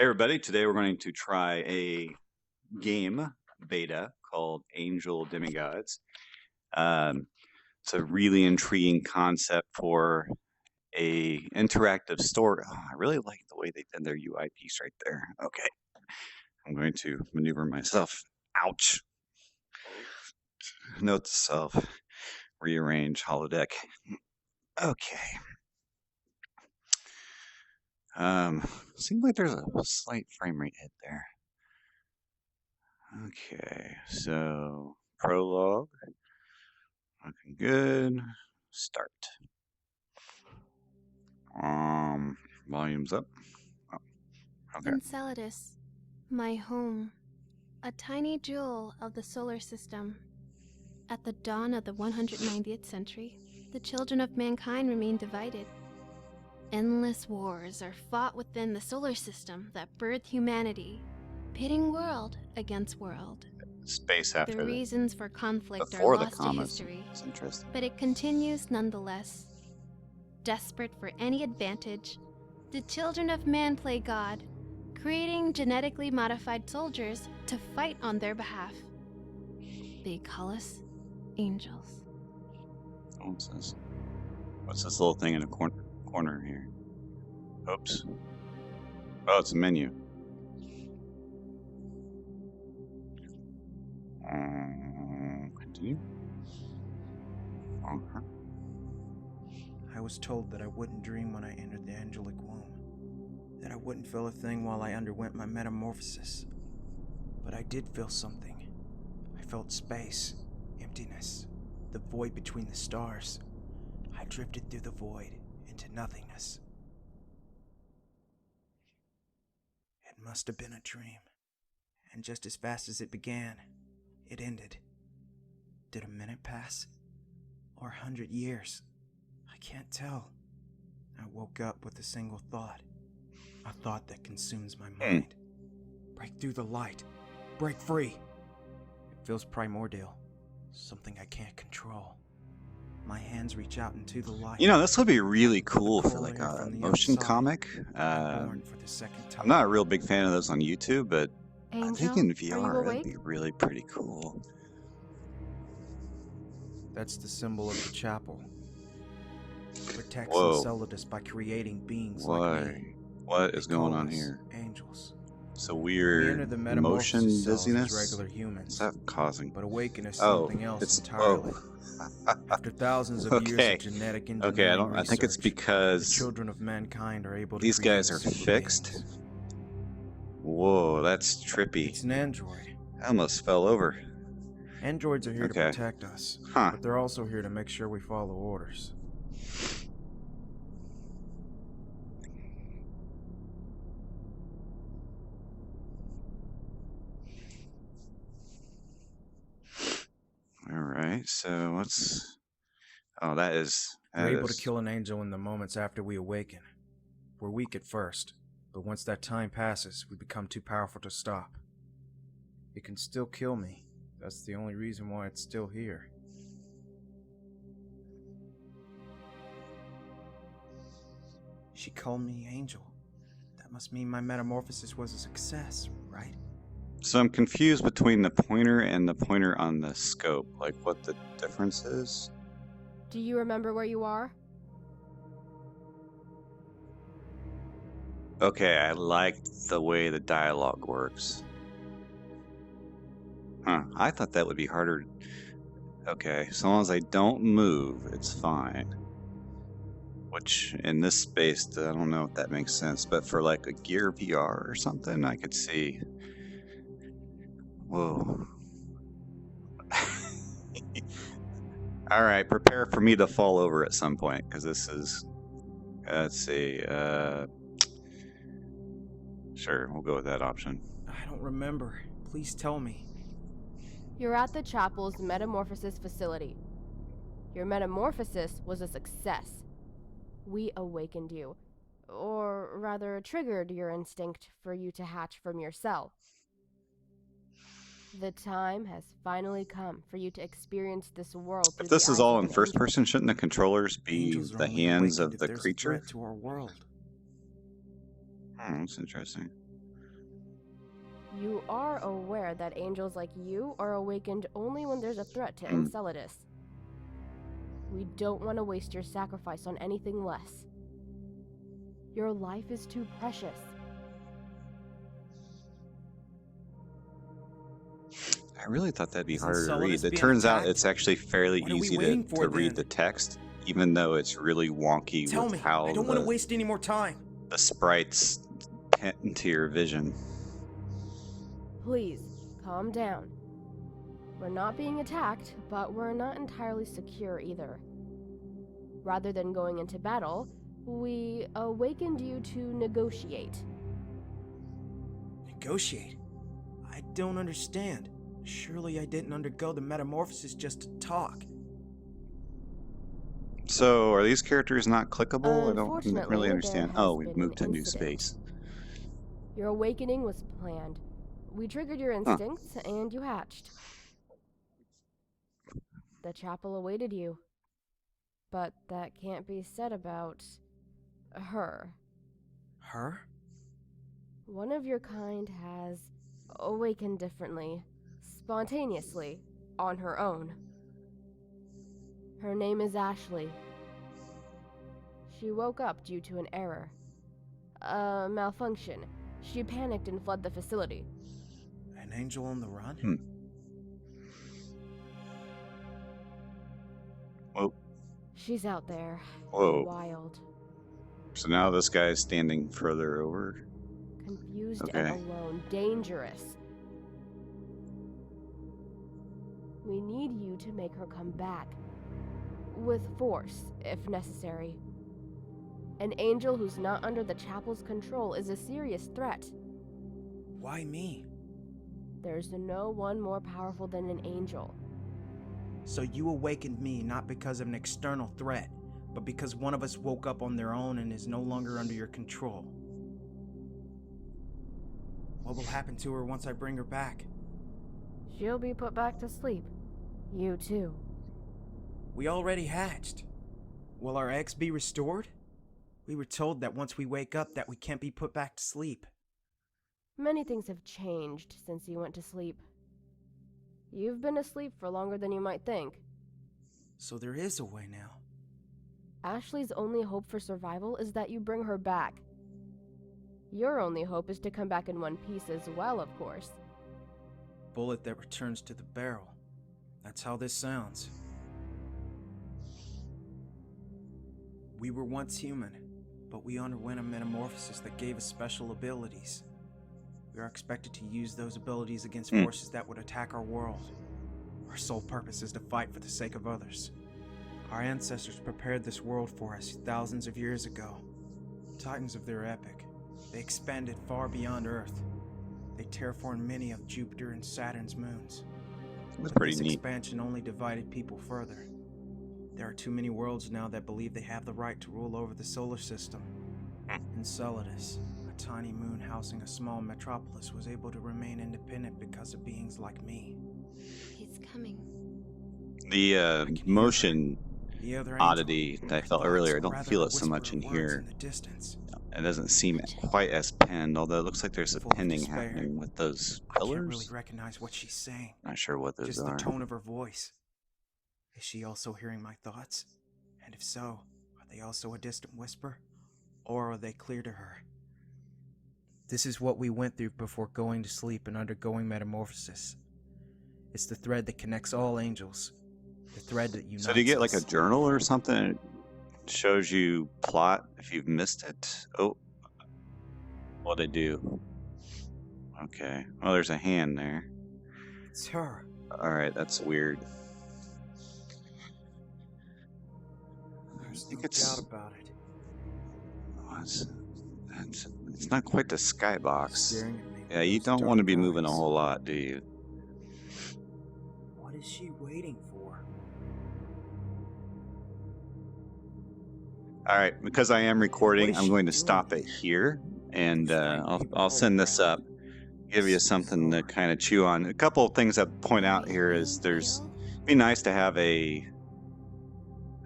Hey everybody, today we're going to try a game beta called Angel Demigods. Um, it's a really intriguing concept for a interactive story. Oh, I really like the way they did their UI piece right there. Okay, I'm going to maneuver myself. Ouch. Note to self, rearrange holodeck. Okay. Seems like there's a slight frame rate hit there. Okay, so prologue. Looking good. Start. Volume's up. Oh, okay. Enceladus, my home, a tiny jewel of the solar system. At the dawn of the 190th century, the children of mankind remain divided. Endless wars are fought within the solar system that birthed humanity, pitting world against world. Space The after reasons for conflict are before the lost to commas. history, It's interesting. but it continues nonetheless. Desperate for any advantage, the children of man play God, creating genetically modified soldiers to fight on their behalf. They call us angels. What's this little thing in the corner here? Oops. Oh, it's a menu. Continue. I was told that I wouldn't dream when I entered the angelic womb, that I wouldn't feel a thing while I underwent my metamorphosis. But I did feel something. I felt space, emptiness, the void between the stars. I drifted through the void into nothingness. It must have been a dream. And just as fast as it began, it ended. Did a minute pass? Or 100 years? I can't tell. I woke up with a single thought. A thought that consumes my mind. Break through the light. Break free. It feels primordial. Something I can't control. My hands reach out into the light. You know, this would be really cool for like a motion comic. I'm not a real big fan of those on YouTube, but I think in VR that'd be really pretty cool. That's the symbol of the chapel. It protects Enceladus by creating beings like me. What is going on here? Angels. It's a weird motion dizziness. Regular humans, what's that causing? But awaken is something else entirely. After thousands of years of genetic engineering I think it's because the children of mankind are able to these guys are fixed. Beings. Whoa, that's trippy. It's an android. I almost fell over. Androids are here to protect us, but they're also here to make sure we follow orders. Alright, so what's... Oh, that is... We're able to kill an angel in the moments after we awaken. We're weak at first, but once that time passes, we become too powerful to stop. It can still kill me. That's the only reason why it's still here. She called me Angel. That must mean my metamorphosis was a success, right? So I'm confused between the pointer and the pointer on the scope, like what the difference is. Do you remember where you are? Okay, I like the way the dialogue works. I thought that would be harder. Okay, as long as I don't move, it's fine. Which, in this space, I don't know if that makes sense, but for like a Gear VR or something, I could see... Whoa. Alright, prepare for me to fall over at some point, because this is... let's see, Sure, we'll go with that option. I don't remember. Please tell me. You're at the chapel's metamorphosis facility. Your metamorphosis was a success. We awakened you. Or rather, triggered your instinct for you to hatch from your cell. The time has finally come for you to experience this world. If this is all in first person, shouldn't the controllers be the hands of the creature? To our world. That's interesting. You are aware that angels like you are awakened only when there's a threat to Enceladus. We don't want to waste your sacrifice on anything less. Your life is too precious. I really thought that'd be Isn't harder to read. Enceladus It being turns out attacked? it's actually fairly What are we easy waiting to for, read then? the text, even though it's really wonky Tell with me, how I don't want to waste any more time. the sprites tend into your vision. Please, calm down. We're not being attacked, but we're not entirely secure either. Rather than going into battle, we awakened you to negotiate. Negotiate? I don't understand. Surely I didn't undergo the metamorphosis just to talk. So, are these characters not clickable? I don't Unfortunately, really there understand. has Oh, we've been moved to an new incident. space. Your awakening was planned. We triggered your instincts, and you hatched. The chapel awaited you. But that can't be said about her. Her? One of your kind has awakened differently, spontaneously, on her own. Her name is Ashley. She woke up due to an error. A malfunction. She panicked and fled the facility. An angel on the run? Whoa. She's out there. Whoa. Wild. So now this guy's standing further over. Confused Okay. and alone. Dangerous. We need you to make her come back. With force, if necessary. An angel who's not under the chapel's control is a serious threat. Why me? There's no one more powerful than an angel. So you awakened me not because of an external threat, but because one of us woke up on their own and is no longer under your control. What will happen to her once I bring her back? She'll be put back to sleep. You too. We already hatched. Will our eggs be restored? We were told that once we wake up that we can't be put back to sleep. Many things have changed since you went to sleep. You've been asleep for longer than you might think. So there is a way now. Ashley's only hope for survival is that you bring her back. Your only hope is to come back in one piece as well, of course. Bullet that returns to the barrel. That's how this sounds. We were once human, but we underwent a metamorphosis that gave us special abilities. We are expected to use those abilities against forces that would attack our world. Our sole purpose is to fight for the sake of others. Our ancestors prepared this world for us thousands of years ago. Titans of their epic, they expanded far beyond Earth. They terraformed many of Jupiter and Saturn's moons. That's But pretty this neat. expansion only divided people further. There are too many worlds now that believe they have the right to rule over the solar system. Enceladus, a tiny moon housing a small metropolis, was able to remain independent because of beings like me. He's coming. The motion The other oddity angel, that I her felt thoughts, earlier, I or don't rather feel a it so much whisper in of words here. in the distance. It doesn't seem quite as pinned, although it looks like there's a Full of pinning despair. happening with those I can't really pillars. recognize what she's saying. Not sure what those Just are. the tone of her voice. Is she also hearing my thoughts? And if so, are they also a distant whisper? Or are they clear to her? This is what we went through before going to sleep and undergoing metamorphosis. It's the thread that connects all angels. The thread that unites So do you get like a us. journal or something? It shows you plot if you've missed it. Oh, what'd I do? Okay. Well, there's a hand there. It's her. All right, that's weird. There's think no it's- doubt about it. Oh, it's not quite the skybox. Staring at me with Yeah, you those don't want to dark be moving a eyes. whole lot, do you? What is she waiting for? All right, because I am recording, is I'm she going to doing stop it here, and I'll send this up, give you something to kind of chew on. A couple of things I'd point out here is there's be nice to have a.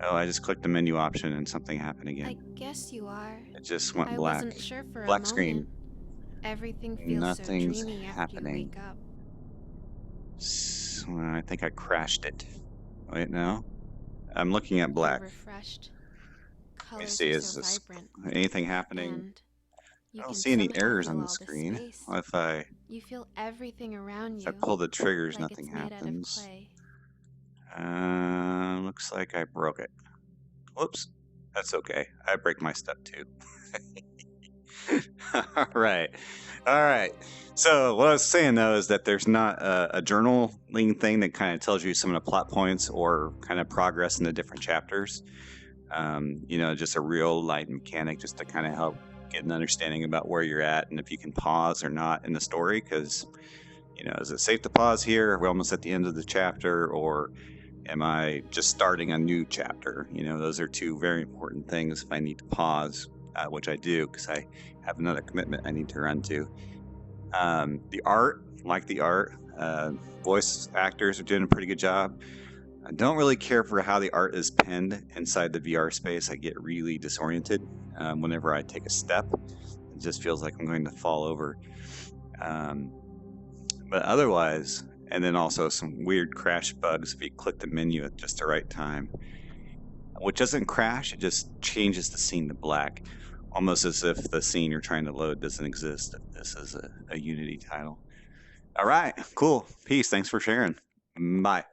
Oh, I just clicked the menu option and something happened I again. guess you are. It just went I black. wasn't sure for Black a screen. moment. Everything feels Nothing's so dreamy after happening. you wake up. I think I crashed it. Wait, no. I'm looking at black. You're refreshed. Let me Colors see, are is so this vibrant. anything happening? And you I don't can see any somehow errors feel on the all the screen. space. Well, if I You feel everything around you. pull the triggers, like nothing it's made happens. out of clay. Looks like I broke it. Whoops. That's okay. I break my stuff too. All right. All right. So what I was saying though is that there's not a journaling thing that kind of tells you some of the plot points or kind of progress in the different chapters. Just a real light mechanic just to kind of help get an understanding about where you're at and if you can pause or not in the story. Because, is it safe to pause here? Are we almost at the end of the chapter, or am I just starting a new chapter? Those are two very important things if I need to pause, which I do because I have another commitment I need to run to. The art, like the art, voice actors are doing a pretty good job. I don't really care for how the art is penned inside the VR space. I get really disoriented whenever I take a step. It just feels like I'm going to fall over. But otherwise, and then also some weird crash bugs if you click the menu at just the right time. Which doesn't crash, it just changes the scene to black, almost as if the scene you're trying to load doesn't exist if this is a Unity title. All right, cool. Peace. Thanks for sharing. Bye.